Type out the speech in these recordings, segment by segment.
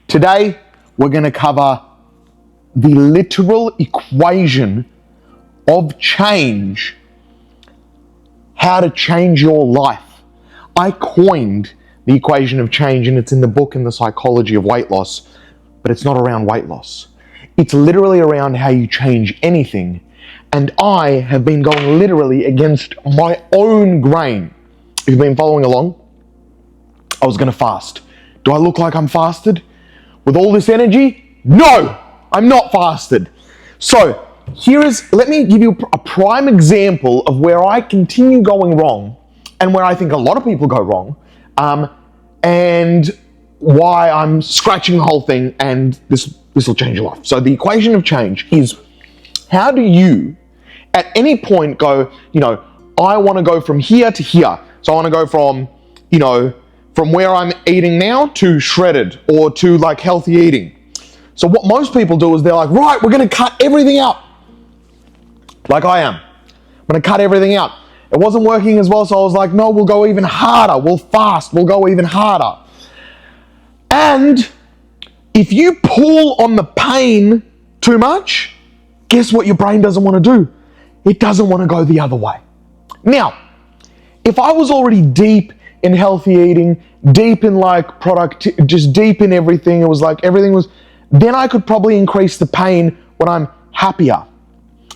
Today, we're going to cover the literal equation of change, how to change your life. I coined the equation of change, and it's in the book in the psychology of weight loss, but it's not around weight loss. It's literally around how you change anything. And I have been going literally against my own grain. If you've been following along, I was going to fast. Do I look like I'm fasted? With all this energy? No, I'm not fasted. So let me give you a prime example of where I continue going wrong and where I think a lot of people go wrong, and why I'm scratching the whole thing, and this will change your life. So the equation of change is, how do you at any point go, I want to go from here to here. So I want to go from where I'm eating now to shredded, or to like healthy eating. So what most people do is they're like, right, we're going to cut everything out. Like I am. I'm going to cut everything out. It wasn't working as well, so I was like, no, we'll go even harder. We'll fast. We'll go even harder. And if you pull on the pain too much, guess what your brain doesn't want to do? It doesn't want to go the other way. Now, if I was already deep in healthy eating, deep in like just deep in everything, it was like everything was, then I could probably increase the pain when I'm happier.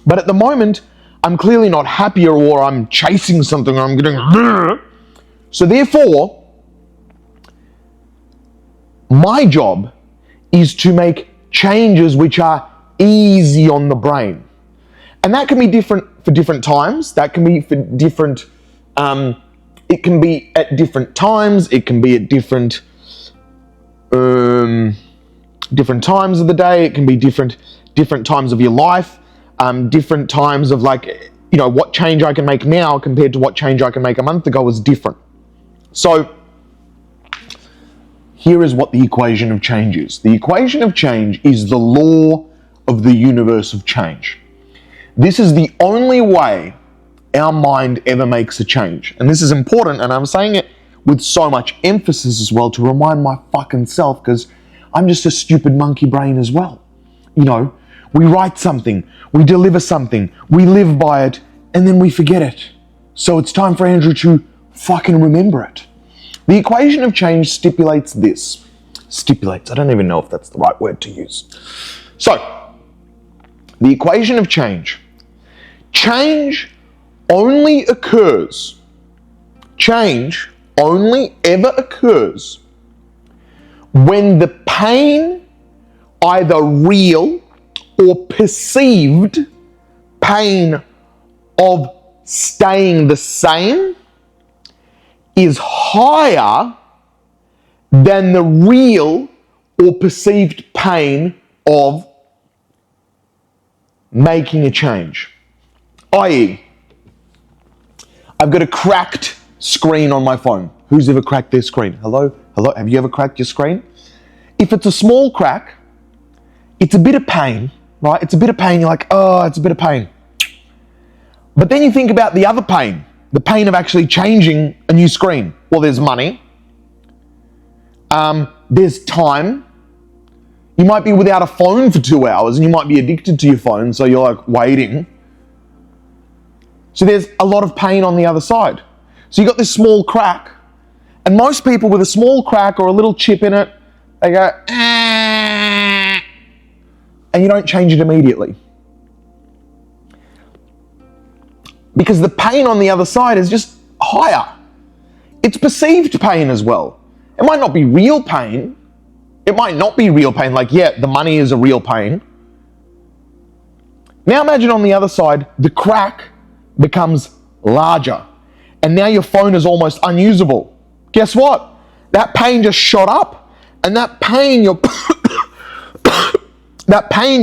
But at the moment, I'm clearly not happier, or I'm chasing something, or I'm getting, so therefore, my job is to make changes which are easy on the brain. And that can be different for different times. That can be for different, it can be at different times. It can be at different times of the day. It can be different times of your life, different times of what change I can make now compared to what change I can make a month ago is different. So here is what the equation of change is. The equation of change is the law of the universe of change. This is the only way our mind ever makes a change. And this is important, and I'm saying it with so much emphasis as well to remind my fucking self, because I'm just a stupid monkey brain as well. We write something, we deliver something, we live by it, and then we forget it. So it's time for Andrew to fucking remember it. The equation of change stipulates this. I don't even know if that's the right word to use. So, the equation of change. Change only ever occurs when the pain, either real or perceived pain of staying the same, is higher than the real or perceived pain of making a change. i.e., I've got a cracked screen on my phone. Who's ever cracked their screen? Hello? Have you ever cracked your screen? If it's a small crack, it's a bit of pain, right? It's a bit of pain. You're like, oh, it's a bit of pain. But then you think about the other pain, the pain of actually changing a new screen. Well, there's money. There's time. You might be without a phone for 2 hours, and you might be addicted to your phone, so you're like waiting. So there's a lot of pain on the other side. So you got this small crack, and most people with a small crack or a little chip in it, they go, and you don't change it immediately. Because the pain on the other side is just higher. It's perceived pain as well. It might not be real pain. Like, yeah, the money is a real pain. Now imagine on the other side, the crack becomes larger. And now your phone is almost unusable. Guess what? That pain just shot up. And that pain your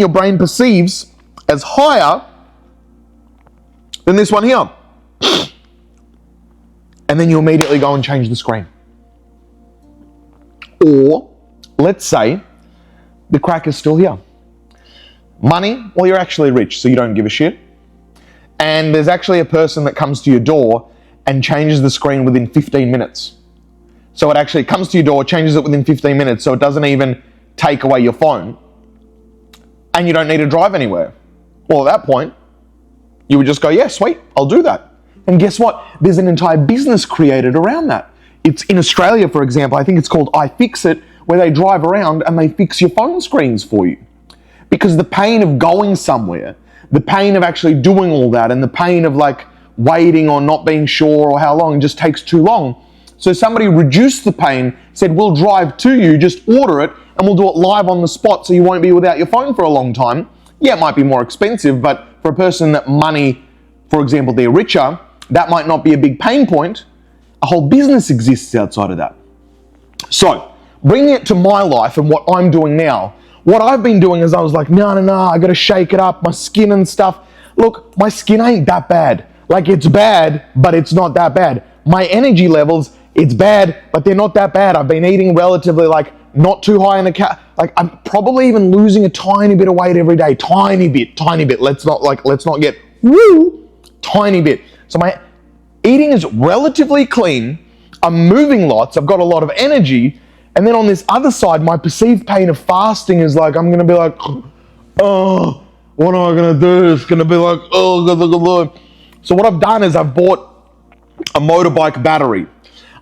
brain perceives as higher than this one here. And then you immediately go and change the screen. Or, let's say, the crack is still here. Money, well, you're actually rich, so you don't give a shit. And there's actually a person that comes to your door and changes the screen within 15 minutes. So it actually comes to your door, changes it within 15 minutes, so it doesn't even take away your phone and you don't need to drive anywhere. Well, at that point, you would just go, yeah, sweet, I'll do that. And guess what? There's an entire business created around that. It's in Australia, for example, I think it's called iFixit, where they drive around and they fix your phone screens for you. Because the pain of going somewhere, the pain of actually doing all that, and the pain of like waiting or not being sure or how long just takes too long. So somebody reduced the pain, said, we'll drive to you, just order it, and we'll do it live on the spot so you won't be without your phone for a long time. Yeah, it might be more expensive, but for a person that money, for example, they're richer, that might not be a big pain point. A whole business exists outside of that. So, bringing it to my life and what I'm doing now, what I've been doing is I was like, no, I gotta shake it up, my skin and stuff. Look, my skin ain't that bad. Like, it's bad, but it's not that bad. My energy levels, it's bad, but they're not that bad. I've been eating relatively, like, not too high in the like, I'm probably even losing a tiny bit of weight every day. Tiny bit. Let's not get, tiny bit. So my eating is relatively clean. I'm moving lots. I've got a lot of energy. And then on this other side, my perceived pain of fasting is like, I'm going to be like, oh, what am I going to do? It's going to be like, oh. So what I've done is I've bought a motorbike battery.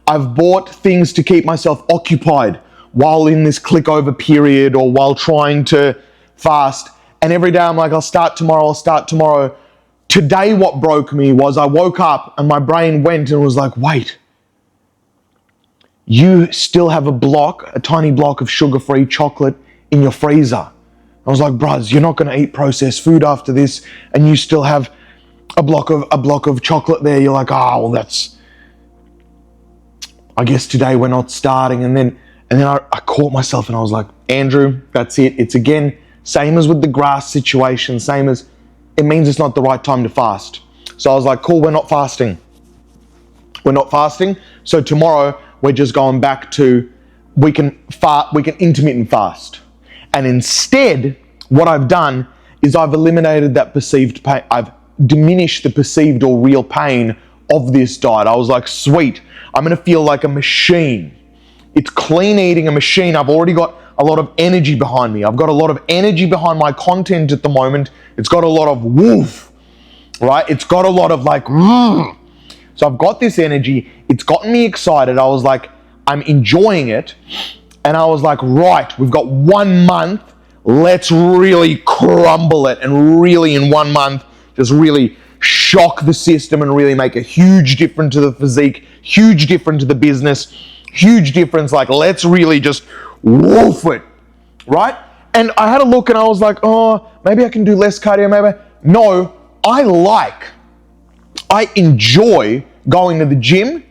I've bought things to keep myself occupied while in this click over period or while trying to fast. And every day I'm like, I'll start tomorrow. Today what broke me was I woke up and my brain went and was like, wait, you still have a tiny block of sugar-free chocolate in your freezer. I was like, bruz, you're not going to eat processed food after this, and you still have a block of chocolate there. You're like, well, I guess today we're not starting. And then I caught myself and I was like, Andrew, that's it. It's again, same as with the grass situation, it means it's not the right time to fast. So I was like, cool, we're not fasting. So tomorrow we're just going back to, we can intermittent fast. And instead, what I've done is I've eliminated that perceived pain. I've diminished the perceived or real pain of this diet. I was like, sweet, I'm going to feel like a machine. It's clean eating, a machine. I've already got a lot of energy behind me. I've got a lot of energy behind my content at the moment. It's got a lot of woof, right? It's got a lot of like, So I've got this energy. It's gotten me excited. I was like, I'm enjoying it. And I was like, right, we've got 1 month. Let's really crumble it and really in 1 month, just really shock the system and really make a huge difference to the physique, huge difference to the business, huge difference. Like, let's really just woof it, right? And I had a look and I was like, oh, maybe I can do less cardio, maybe. No, I enjoy going to the gym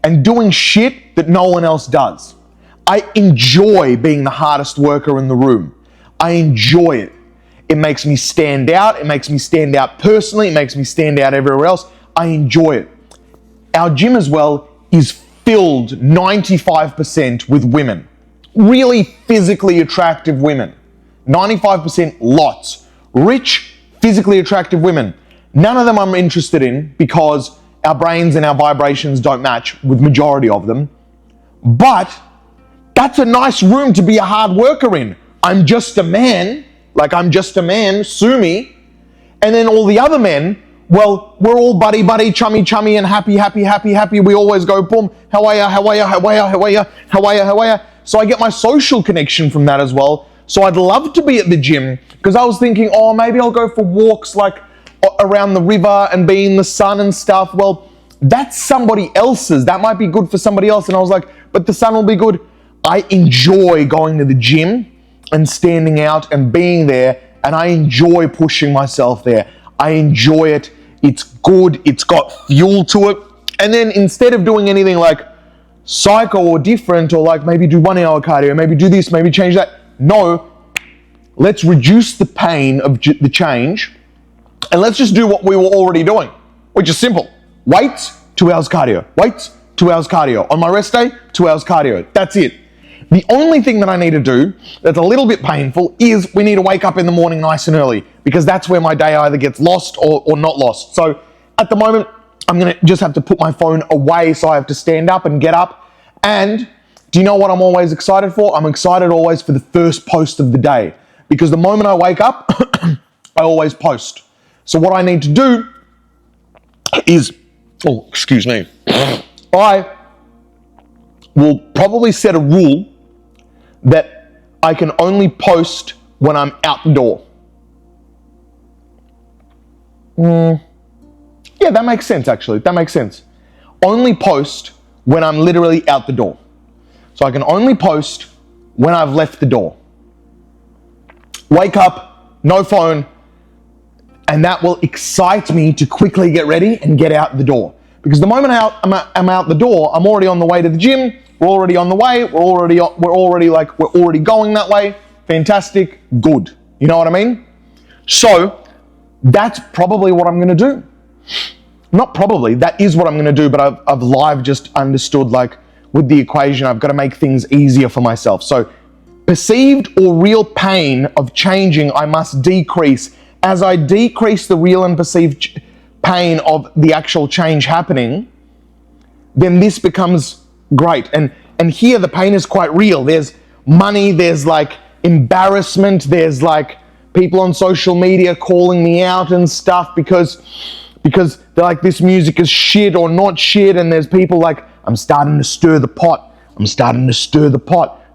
and doing shit that no one else does. I enjoy being the hardest worker in the room. I enjoy it. It makes me stand out. It makes me stand out personally. It makes me stand out everywhere else. I enjoy it. Our gym as well is filled 95% with women. Really physically attractive women. 95% lots. Rich, physically attractive women. None of them I'm interested in because our brains and our vibrations don't match with majority of them. But that's a nice room to be a hard worker in. I'm just a man. Like, I'm just a man, sue me. And then all the other men, well, we're all buddy, chummy, and happy. We always go, boom, how are ya? So I get my social connection from that as well. So I'd love to be at the gym because I was thinking, oh, maybe I'll go for walks like around the river and be in the sun and stuff. Well, that's somebody else's. That might be good for somebody else. And I was like, but the sun will be good. I enjoy going to the gym and standing out and being there, and I enjoy pushing myself there. I enjoy it. It's good. It's got fuel to it. And then instead of doing anything like psycho or different, or like maybe do 1 hour cardio, maybe do this, maybe change that. No, let's reduce the pain of the change, and let's just do what we were already doing, which is simple. Weights, 2 hours cardio. Weights, 2 hours cardio. On my rest day, 2 hours cardio. That's it. The only thing that I need to do that's a little bit painful is we need to wake up in the morning nice and early, because that's where my day either gets lost or not lost. So at the moment, I'm going to just have to put my phone away, so I have to stand up and get up. And Do you know what I'm always excited for? I'm excited always for the first post of the day, because the moment I wake up, I always post. So what I need to do is, I will probably set a rule that I can only post when I'm out the door. Yeah, that makes sense, actually. That makes sense. Only post when I'm literally out the door. So I can only post when I've left the door. Wake up, no phone, and that will excite me to quickly get ready and get out the door. Because the moment I'm out the door, I'm already on the way to the gym. We're already on the way. We're already going that way. Fantastic, good. You know what I mean? So that's probably what I'm going to do. Not probably, that is what I'm going to do, but I've live just understood, like, with the equation, I've got to make things easier for myself. So perceived or real pain of changing, I must decrease. As I decrease the real and perceived pain of the actual change happening, then this becomes great. And here the pain is quite real. There's money, there's like embarrassment, there's like people on social media calling me out and stuff because they're like, this music is shit or not shit, and there's people like, I'm starting to stir the pot.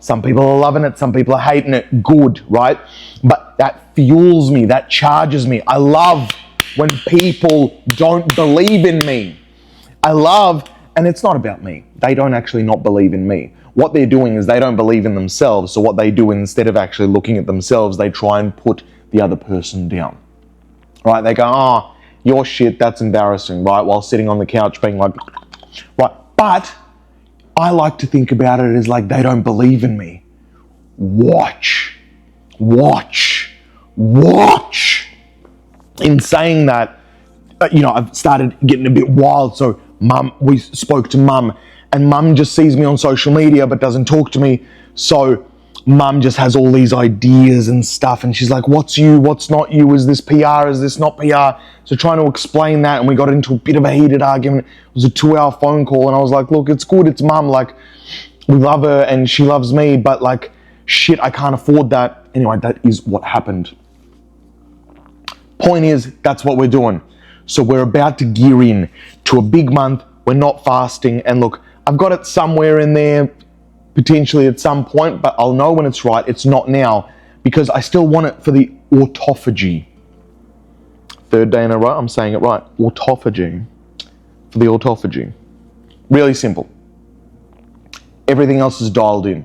Some people are loving it, some people are hating it. Good, right? But that fuels me, that charges me. I love when people don't believe in me. And it's not about me. They don't actually not believe in me. What they're doing is they don't believe in themselves. So what they do, instead of actually looking at themselves, they try and put the other person down. Right? They go, oh, you're shit, that's embarrassing, right? While sitting on the couch being like, right? But I like to think about it as like, they don't believe in me. Watch. In saying that, I've started getting a bit wild. So we spoke to mum, and mum just sees me on social media but doesn't talk to me. So mum just has all these ideas and stuff, and she's like, what's you, what's not you, is this PR, is this not PR? So trying to explain that, and we got into a bit of a heated argument. It was a 2-hour phone call, and I was like, look, it's good, it's mum, like, we love her and she loves me, but like, shit, I can't afford that. Anyway, that is what happened. Point is, that's what we're doing. So we're about to gear in to a big month. We're not fasting, and look, I've got it somewhere in there, potentially at some point, but I'll know when it's right. It's not now, because I still want it for the autophagy. Third day in a row, I'm saying it right. Autophagy. For the autophagy. Really simple. Everything else is dialed in.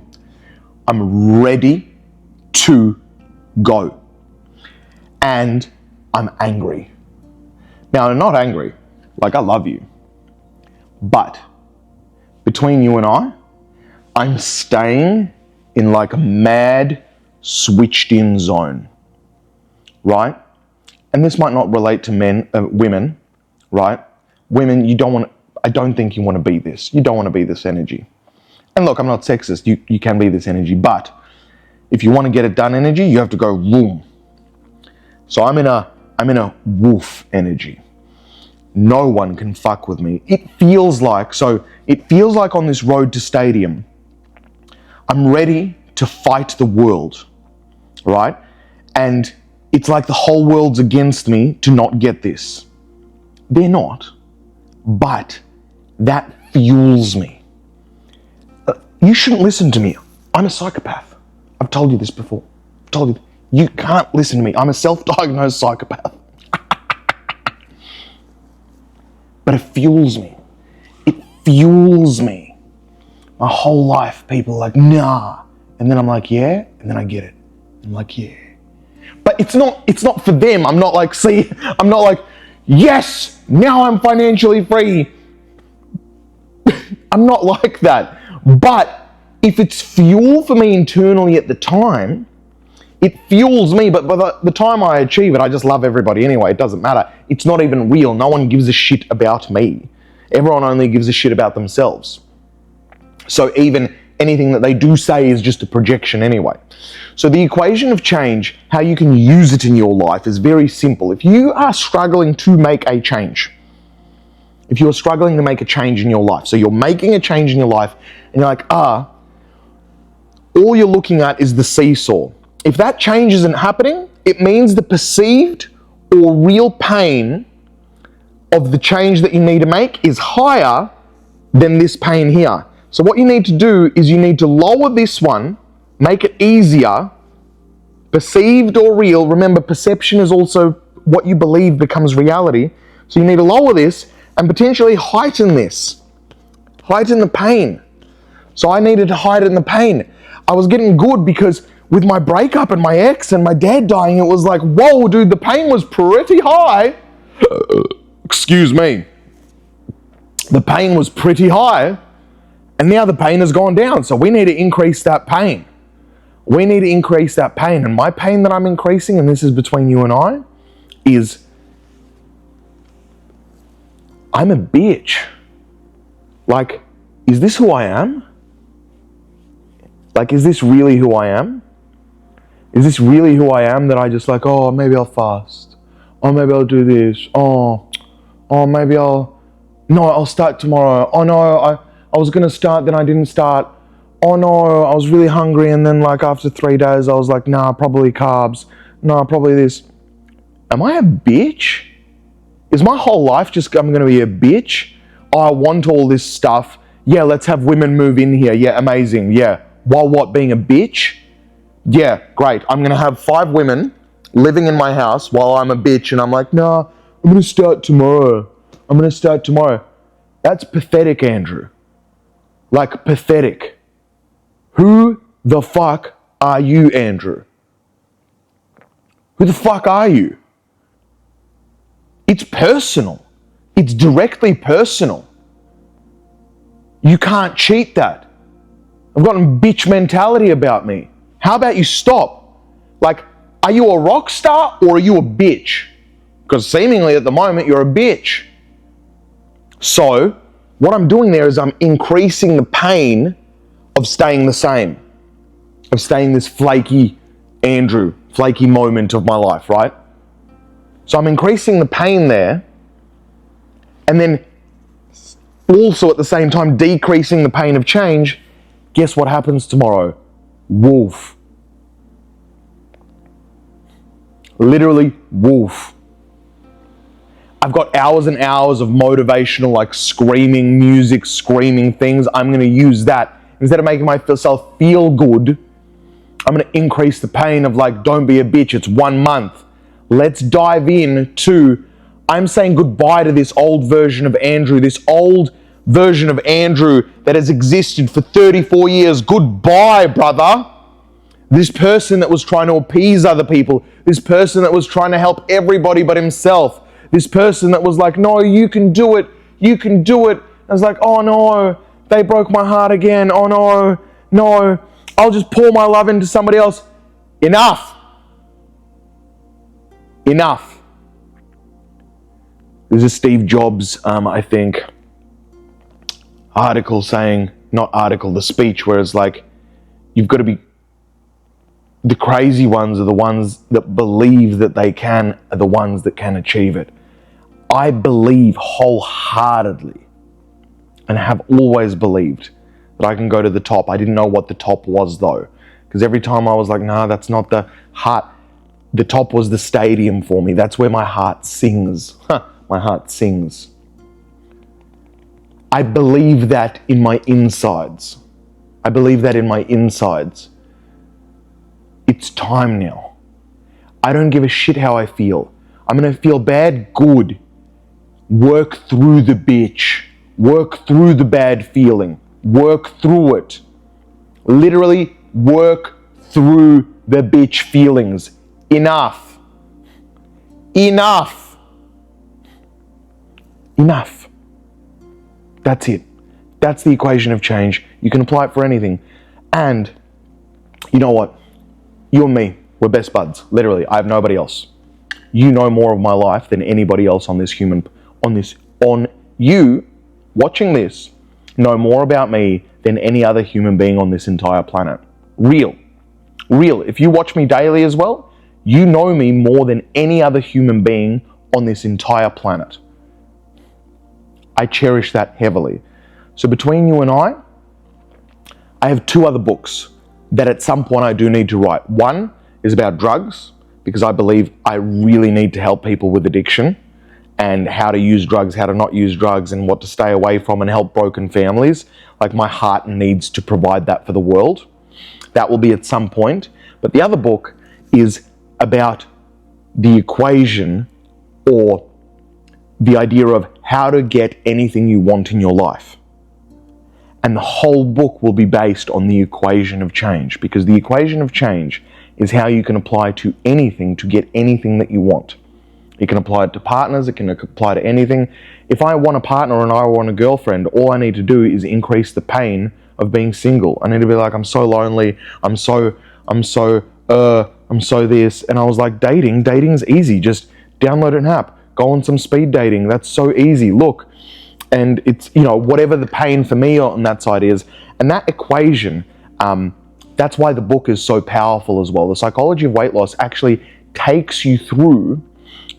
I'm ready to go. And I'm angry. Now, I'm not angry. Like, I love you. But between you and I'm staying in like a mad, switched in zone, right? And this might not relate to women, right? Women, I don't think you want to be this. You don't want to be this energy. And look, I'm not sexist. You can be this energy, but if you want to get it done energy, you have to go boom. So I'm in a wolf energy. No one can fuck with me. It feels like on this road to stadium, I'm ready to fight the world, right? And it's like the whole world's against me to not get this. They're not, but that fuels me. You shouldn't listen to me. I'm a psychopath. I've told you this before. You can't listen to me. I'm a self-diagnosed psychopath. But it fuels me. My whole life, people are like, nah. And then I'm like, yeah. And then I get it. I'm like, yeah. But it's not for them. I'm not like, yes, now I'm financially free. I'm not like that. But if it's fuel for me internally at the time, it fuels me. But by the time I achieve it, I just love everybody anyway. It doesn't matter. It's not even real. No one gives a shit about me. Everyone only gives a shit about themselves. So even anything that they do say is just a projection anyway. So the equation of change, how you can use it in your life, is very simple. If you are struggling to make a change, if you're struggling to make a change in your life, so you're making a change in your life, and you're like, all you're looking at is the seesaw. If that change isn't happening, it means the perceived or real pain of the change that you need to make is higher than this pain here. So what you need to do is you need to lower this one, make it easier, perceived or real. Remember, perception is also what you believe becomes reality. So you need to lower this and potentially heighten this. Heighten the pain. So I needed to heighten the pain. I was getting good because with my breakup and my ex and my dad dying, it was like, whoa, dude, the pain was pretty high. Excuse me. The pain was pretty high, and now the pain has gone down. So we need to increase that pain. We need to increase that pain. And my pain that I'm increasing, and this is between you and I, is I'm a bitch. Like, is this who I am? Like, is this really who I am? Is this really who I am that I just like, oh, maybe I'll fast. Oh, maybe I'll do this. Oh, maybe I'll start tomorrow. Oh no, I was gonna start, then I didn't start. Oh no, I was really hungry, and then like after 3 days I was like, nah, probably carbs. Nah, probably this. Am I a bitch? Is my whole life just I'm gonna be a bitch? Oh, I want all this stuff. Yeah, let's have women move in here. Yeah, amazing. Yeah. While what, being a bitch? Yeah, great. I'm gonna have 5 women living in my house while I'm a bitch, and I'm like, nah, I'm gonna start tomorrow. That's pathetic, Andrew. Like, pathetic. Who the fuck are you, Andrew? Who the fuck are you? It's personal. It's directly personal. You can't cheat that. I've got a bitch mentality about me. How about you stop? Like, are you a rock star or are you a bitch? Because seemingly at the moment you're a bitch. So what I'm doing there is I'm increasing the pain of staying the same, of staying this flaky Andrew, flaky moment of my life, right? So I'm increasing the pain there, and then also at the same time decreasing the pain of change. Guess what happens tomorrow? Wolf. Literally wolf. I've got hours and hours of motivational, like screaming music, screaming things. I'm going to use that. Instead of making myself feel good, I'm going to increase the pain of like, don't be a bitch. It's 1 month. Let's dive in to, I'm saying goodbye to this old version of Andrew, this old version of Andrew that has existed for 34 years. Goodbye, brother. This person that was trying to appease other people. This person that was trying to help everybody but himself. This person that was like, no, you can do it. You can do it. I was like, oh no, they broke my heart again. Oh no, I'll just pour my love into somebody else. Enough. There's a Steve Jobs, I think, article saying, not article, the speech where it's like, you've got to be, the crazy ones are the ones that believe that they can, are the ones that can achieve it. I believe wholeheartedly, and have always believed, that I can go to the top. I didn't know what the top was though, because every time I was like, nah, that's not the heart. The top was the stadium for me. That's where my heart sings. My heart sings. I believe that in my insides. It's time now. I don't give a shit how I feel. I'm going to feel bad, good. Work through the bitch. Work through the bad feeling. Work through it. Literally work through the bitch feelings. Enough. That's it. That's the equation of change. You can apply it for anything. And you know what? You and me, we're best buds. Literally, I have nobody else. You know more of my life than anybody else on you watching this know more about me than any other human being on this entire planet. Real. If you watch me daily as well, you know me more than any other human being on this entire planet. I cherish that heavily. So between you and I have 2 other books that at some point I do need to write. One is about drugs, because I believe I really need to help people with addiction and how to use drugs, how to not use drugs, and what to stay away from, and help broken families. Like, my heart needs to provide that for the world. That will be at some point. But the other book is about the equation, or the idea of how to get anything you want in your life. And the whole book will be based on the equation of change, because the equation of change is how you can apply to anything to get anything that you want. You can apply it to partners, it can apply to anything. If I want a partner and I want a girlfriend, all I need to do is increase the pain of being single. I need to be like, I'm so lonely, I'm so this. And I was like, dating's easy. Just download an app, go on some speed dating. That's so easy. Look, and it's, whatever the pain for me on that side is. And that equation, that's why the book is so powerful as well. The Psychology of Weight Loss actually takes you through,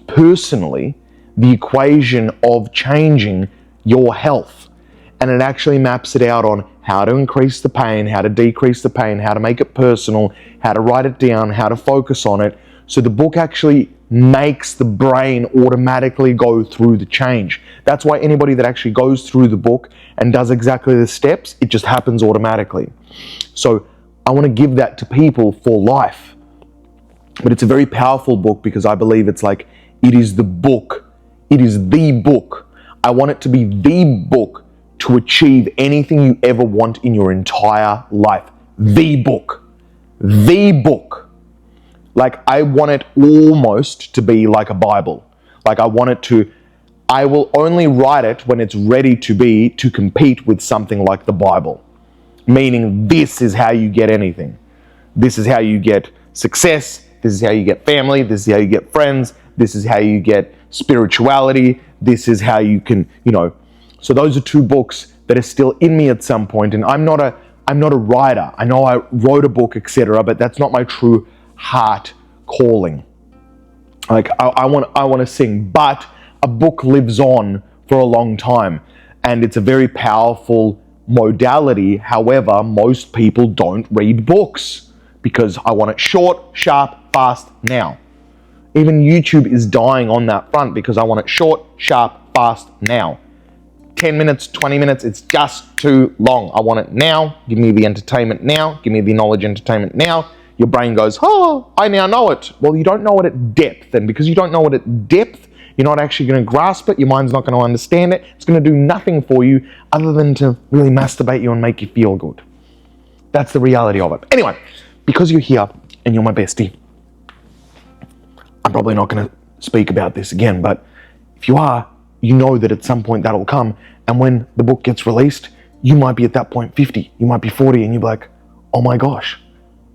personally, the equation of changing your health. And it actually maps it out on how to increase the pain, how to decrease the pain, how to make it personal, how to write it down, how to focus on it. So the book actually makes the brain automatically go through the change. That's why anybody that actually goes through the book and does exactly the steps, it just happens automatically. So I want to give that to people for life. But it's a very powerful book, because I believe it's like, it is the book. It is the book. I want it to be the book to achieve anything you ever want in your entire life. The book. The book. Like, I want it almost to be like a Bible. Like, I will only write it when it's ready to compete with something like the Bible. Meaning, this is how you get anything. This is how you get success. This is how you get family. This is how you get friends. This is how you get spirituality. This is how you can, So those are two books that are still in me at some point. And I'm not a writer. I know I wrote a book, etc., but that's not my true heart calling. Like, I want to sing, but a book lives on for a long time, and it's a very powerful modality. However, most people don't read books, because I want it short, sharp, fast, now. Even YouTube is dying on that front, because I want it short, sharp, fast, now. 10 minutes, 20 minutes, it's just too long. I want it now. Give me the entertainment now. Give me the knowledge entertainment now. Your brain goes, oh, I now know it. Well, you don't know it at depth. And because you don't know it at depth, you're not actually going to grasp it. Your mind's not going to understand it. It's going to do nothing for you other than to really masturbate you and make you feel good. That's the reality of it. Anyway, because you're here and you're my bestie, I'm probably not going to speak about this again, but if you are, you know that at some point that'll come. And when the book gets released, you might be at that point 50, you might be 40, and you'll be like, oh my gosh,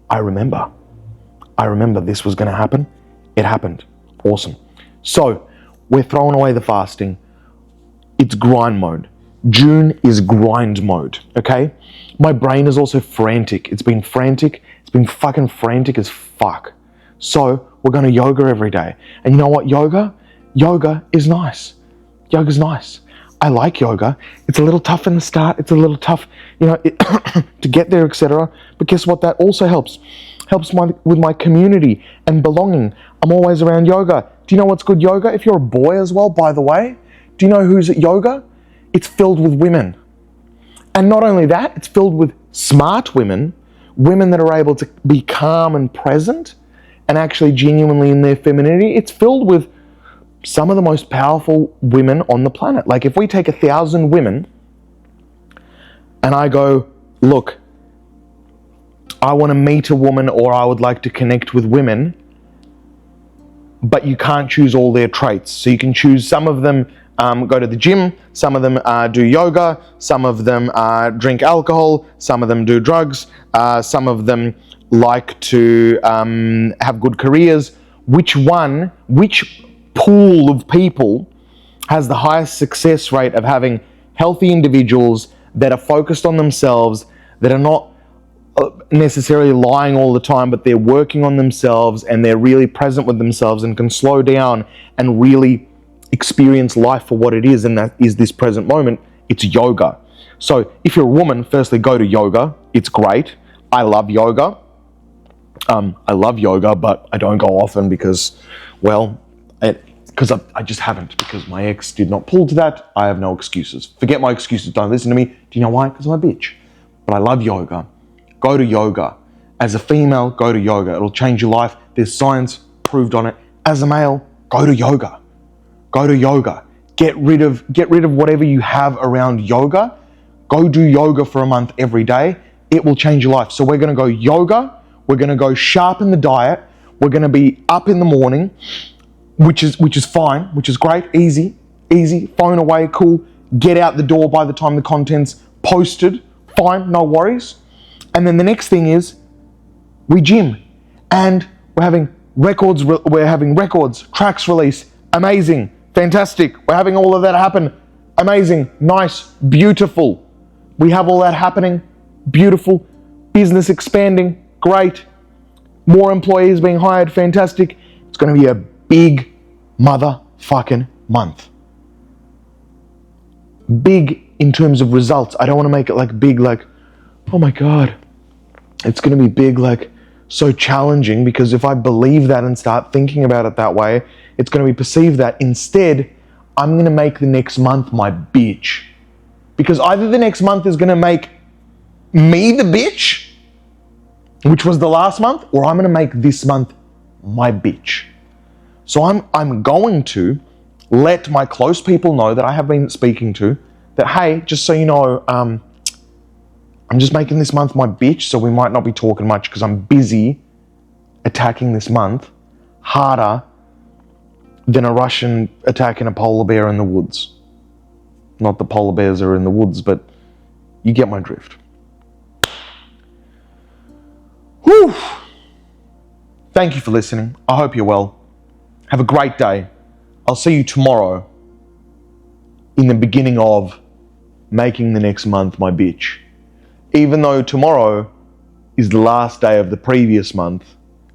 I remember this was going to happen. It happened. Awesome. So we're throwing away the fasting. It's grind mode. June is grind mode, okay? My brain is also frantic. It's been frantic. It's been fucking frantic as fuck. So we're going to yoga every day. And you know what? Yoga is nice. Yoga's nice. I like yoga. It's a little tough in the start. It's a little tough, to get there, etc. But guess what? That also helps with my community and belonging. I'm always around yoga. Do you know what's good yoga? If you're a boy as well, by the way, do you know who's at yoga? It's filled with women. And not only that, it's filled with smart women that are able to be calm and present and actually genuinely in their femininity. It's filled with some of the most powerful women on the planet. Like, if we take 1,000 women and I go, look, I want to meet a woman, or I would like to connect with women, but you can't choose all their traits. So you can choose some of them go to the gym, some of them do yoga, some of them drink alcohol, some of them do drugs, some of them like to have good careers. Which pool of people has the highest success rate of having healthy individuals that are focused on themselves, that are not necessarily lying all the time, but they're working on themselves and they're really present with themselves and can slow down and really experience life for what it is, and that is this present moment? It's yoga. So if you're a woman, firstly, go to yoga. It's great. I love yoga. But I don't go often because, well, I just haven't, because my ex did not pull to that. I have no excuses. Forget my excuses. Don't listen to me. Do you know why? Because I'm a bitch. But I love yoga. Go to yoga. As a female, go to yoga. It'll change your life. There's science proved on it. As a male, go to yoga. Go to yoga. Get rid of whatever you have around yoga. Go do yoga for a month every day. It will change your life. So we're going to go yoga. We're going to go sharpen the diet. We're going to be up in the morning, which is fine, which is great, easy, phone away, cool. Get out the door by the time the content's posted, fine, no worries. And then the next thing is we gym, and we're having records, tracks release, amazing, fantastic. We're having all of that happen, amazing, nice, beautiful. We have all that happening, beautiful. Business expanding, great. More employees being hired, fantastic. It's going to be a big motherfucking month. Big in terms of results. I don't want to make it like big, like, oh my God. It's going to be big, like so challenging, because if I believe that and start thinking about it that way, it's going to be perceived that. Instead, I'm going to make the next month my bitch. Because either the next month is going to make me the bitch, which was the last month, or I'm going to make this month my bitch. So I'm going to let my close people know that I have been speaking to that, hey, just so you know, I'm just making this month my bitch, so we might not be talking much because I'm busy attacking this month harder than a Russian attacking a polar bear in the woods. Not that polar bears are in the woods, but you get my drift. Whew. Thank you for listening. I hope you're well. Have a great day. I'll see you tomorrow in the beginning of making the next month my bitch. Even though tomorrow is the last day of the previous month,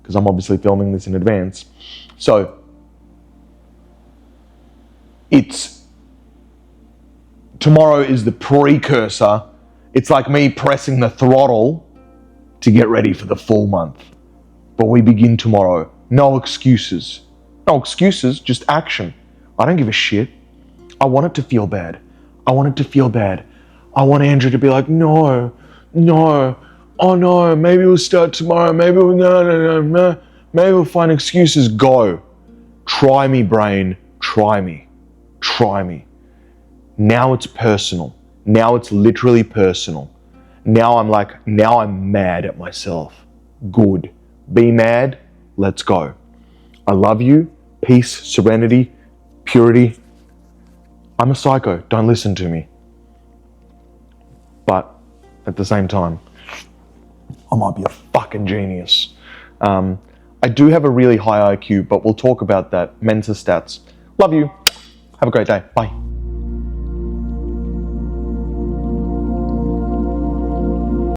because I'm obviously filming this in advance. So tomorrow is the precursor. It's like me pressing the throttle to get ready for the full month. But we begin tomorrow. No excuses. No excuses, just action. I don't give a shit. I want it to feel bad. I want it to feel bad. I want Andrew to be like, no, oh no, maybe we'll start tomorrow, no, maybe we'll find excuses. Go. Try me, brain. Try me. Now it's personal. Now it's literally personal. Now I'm mad at myself. Good. Be mad. Let's go. I love you. Peace, serenity, purity. I'm a psycho. Don't listen to me. But at the same time, I might be a fucking genius. I do have a really high IQ, but we'll talk about that. Mensa stats. Love you. Have a great day. Bye.